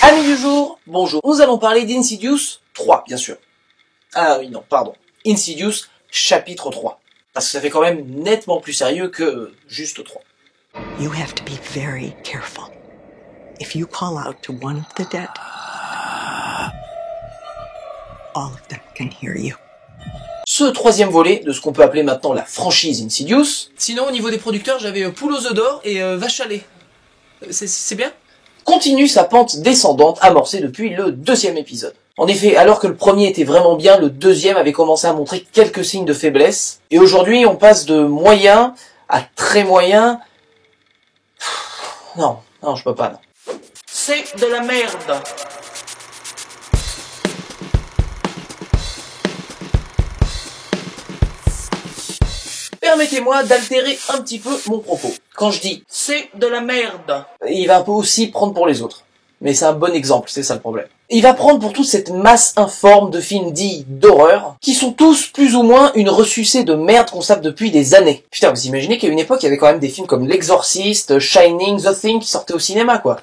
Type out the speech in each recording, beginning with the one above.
Amis du jour, bonjour. Nous allons parler d'Insidious 3, bien sûr. Ah oui, non, pardon. Insidious chapitre 3. Parce que ça fait quand même nettement plus sérieux que juste 3. You have to be very careful. If you call out to one of the dead, all of them can hear you. Ce troisième volet de ce qu'on peut appeler maintenant la franchise Insidious. Sinon, au niveau des producteurs, j'avais Poule aux œufs d'or et Vache à lait. C'est bien ? Continue sa pente descendante amorcée depuis le deuxième épisode. En effet, alors que le premier était vraiment bien, le deuxième avait commencé à montrer quelques signes de faiblesse. Et aujourd'hui, on passe de moyen à très moyen. Non, je peux pas, non. C'est de la merde. Permettez-moi d'altérer un petit peu mon propos. Quand je dis « c'est de la merde », il va un peu aussi prendre pour les autres. Mais c'est un bon exemple, c'est ça le problème. Il va prendre pour toute cette masse informe de films dits d'horreur, qui sont tous plus ou moins une ressucée de merde qu'on sape depuis des années. Putain, vous imaginez qu'à une époque, il y avait quand même des films comme L'Exorciste, Shining, The Thing qui sortaient au cinéma, quoi.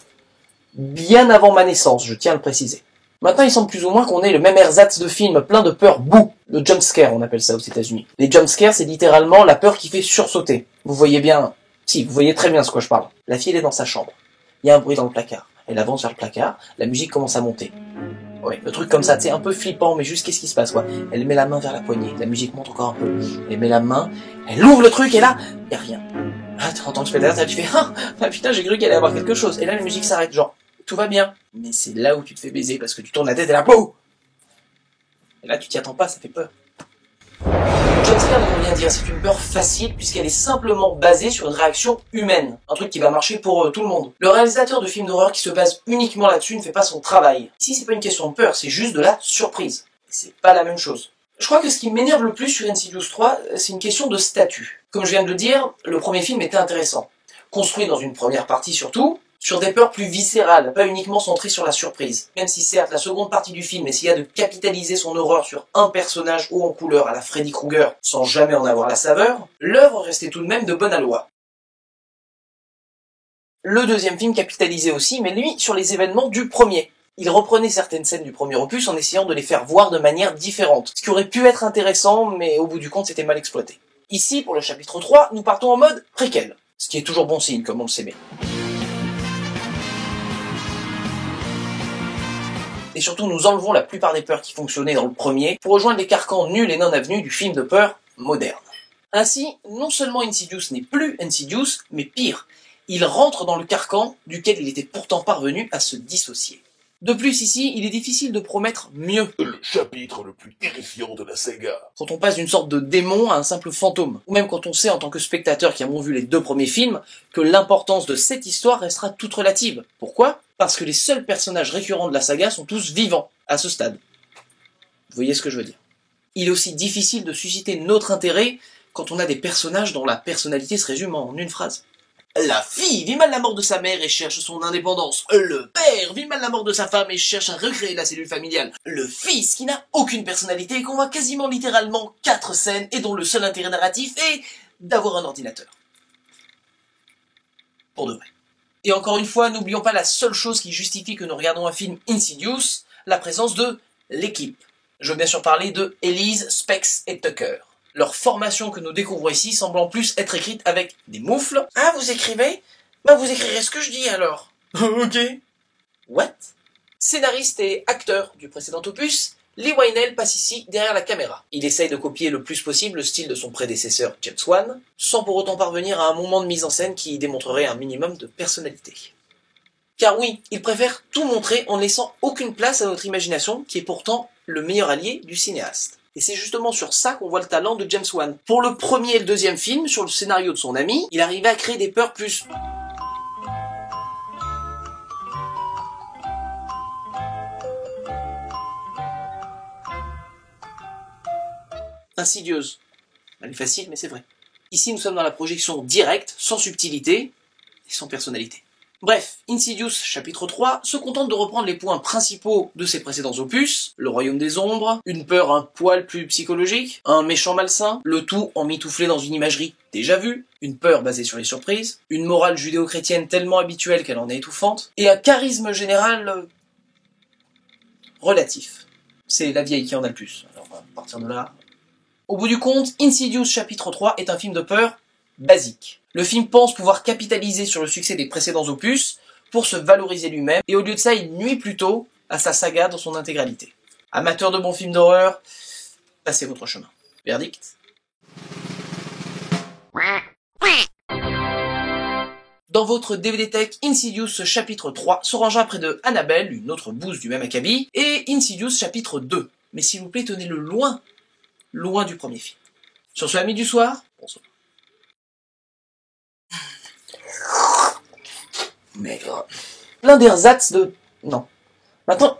Bien avant ma naissance, je tiens à le préciser. Maintenant, il semble plus ou moins qu'on ait le même ersatz de films plein de peur boue. Le jumpscare, on appelle ça aux États-Unis. Les jumpscares, c'est littéralement la peur qui fait sursauter. Vous voyez bien... Si, vous voyez très bien de quoi je parle. La fille, elle est dans sa chambre. Il y a un bruit dans le placard. Elle avance vers le placard, la musique commence à monter. Ouais, le truc comme ça, c'est un peu flippant, mais juste qu'est-ce qui se passe, quoi. Elle met la main vers la poignée, la musique monte encore un peu. Elle met la main, elle ouvre le truc, et là, y a rien. Ah, en tant que spectateur, tu fais, ah putain, j'ai cru qu'il allait y avoir quelque chose. Et là, la musique s'arrête, genre, tout va bien. Mais c'est là où tu te fais baiser, parce que tu tournes la tête et la peau. Et là, tu t'y attends pas, ça fait peur. Jumpscare ne veut rien dire, c'est une peur facile puisqu'elle est simplement basée sur une réaction humaine. Un truc qui va marcher pour tout le monde. Le réalisateur de films d'horreur qui se base uniquement là-dessus ne fait pas son travail. Ici, c'est pas une question de peur, c'est juste de la surprise. Et c'est pas la même chose. Je crois que ce qui m'énerve le plus sur Insidious 3, c'est une question de statut. Comme je viens de le dire, le premier film était intéressant. Construit dans une première partie surtout, sur des peurs plus viscérales, pas uniquement centrées sur la surprise. Même si certes la seconde partie du film essaya de capitaliser son horreur sur un personnage haut en couleur à la Freddy Krueger sans jamais en avoir la saveur, l'œuvre restait tout de même de bonne aloi. Le deuxième film capitalisait aussi, mais lui, sur les événements du premier. Il reprenait certaines scènes du premier opus en essayant de les faire voir de manière différente, ce qui aurait pu être intéressant, mais au bout du compte c'était mal exploité. Ici, pour le chapitre 3, nous partons en mode préquel, ce qui est toujours bon signe, comme on le sait bien. Et surtout nous enlevons la plupart des peurs qui fonctionnaient dans le premier pour rejoindre les carcans nuls et non avenus du film de peur moderne. Ainsi, non seulement Insidious n'est plus Insidious, mais pire, il rentre dans le carcan duquel il était pourtant parvenu à se dissocier. De plus ici, il est difficile de promettre mieux. Le chapitre le plus terrifiant de la saga. Quand on passe d'une sorte de démon à un simple fantôme, ou même quand on sait en tant que spectateur qui avons vu les deux premiers films, que l'importance de cette histoire restera toute relative. Pourquoi ? Parce que les seuls personnages récurrents de la saga sont tous vivants, à ce stade. Vous voyez ce que je veux dire. Il est aussi difficile de susciter notre intérêt quand on a des personnages dont la personnalité se résume en une phrase. La fille vit mal la mort de sa mère et cherche son indépendance. Le père vit mal la mort de sa femme et cherche à recréer la cellule familiale. Le fils, qui n'a aucune personnalité et qu'on voit quasiment littéralement 4 scènes et dont le seul intérêt narratif est d'avoir un ordinateur. Pour de vrai. Et encore une fois, n'oublions pas la seule chose qui justifie que nous regardons un film Insidious, la présence de l'équipe. Je veux bien sûr parler de Elise, Specs et Tucker. Leur formation que nous découvrons ici semble en plus être écrite avec des moufles. Ah, vous écrivez ? Bah vous écrirez ce que je dis alors. Ok. What ? Scénariste et acteur du précédent opus, Lee Whannell passe ici derrière la caméra. Il essaye de copier le plus possible le style de son prédécesseur James Wan, sans pour autant parvenir à un moment de mise en scène qui démontrerait un minimum de personnalité. Car oui, il préfère tout montrer en ne laissant aucune place à notre imagination, qui est pourtant le meilleur allié du cinéaste. Et c'est justement sur ça qu'on voit le talent de James Wan. Pour le premier et le deuxième film, sur le scénario de son ami, il arrivait à créer des peurs plus... insidieuse. Elle est facile, mais c'est vrai. Ici, nous sommes dans la projection directe, sans subtilité et sans personnalité. Bref, Insidious chapitre 3 se contente de reprendre les points principaux de ses précédents opus, le royaume des ombres, une peur un poil plus psychologique, un méchant malsain, le tout emmitouflé dans une imagerie déjà vue, une peur basée sur les surprises, une morale judéo-chrétienne tellement habituelle qu'elle en est étouffante, et un charisme général relatif. C'est la vieille qui en a le plus. Alors, à partir de là... Au bout du compte, Insidious chapitre 3 est un film de peur basique. Le film pense pouvoir capitaliser sur le succès des précédents opus pour se valoriser lui-même, et au lieu de ça, il nuit plutôt à sa saga dans son intégralité. Amateurs de bons films d'horreur, passez votre chemin. Verdict ? Dans votre DVD Tech, Insidious chapitre 3 se rangera près de Annabelle, une autre bouse du même acabit, et Insidious chapitre 2. Mais s'il vous plaît, tenez-le loin, loin du premier film. Sur ce, amis du soir, bonsoir. Maigre. Plein d'ersatz de... Non. Maintenant...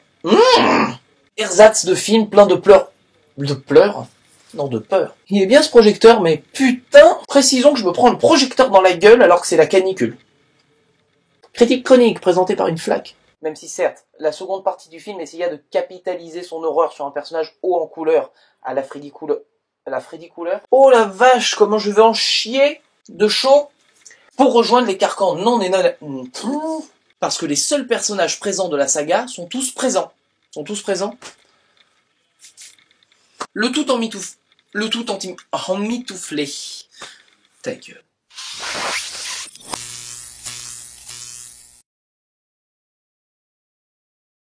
Ersatz de films plein de pleurs... De pleurs ? Non, de peur. Il est bien ce projecteur, mais putain, précisons que je me prends le projecteur dans la gueule alors que c'est la canicule. Critique chronique présentée par une flaque. Même si certes, la seconde partie du film essaya de capitaliser son horreur sur un personnage haut en couleur à la Freddy Couleur. Oh la vache, comment je vais en chier de chaud pour rejoindre les carcans non parce que les seuls personnages présents de la saga sont tous présents. Le tout en mitouflé. Ta gueule.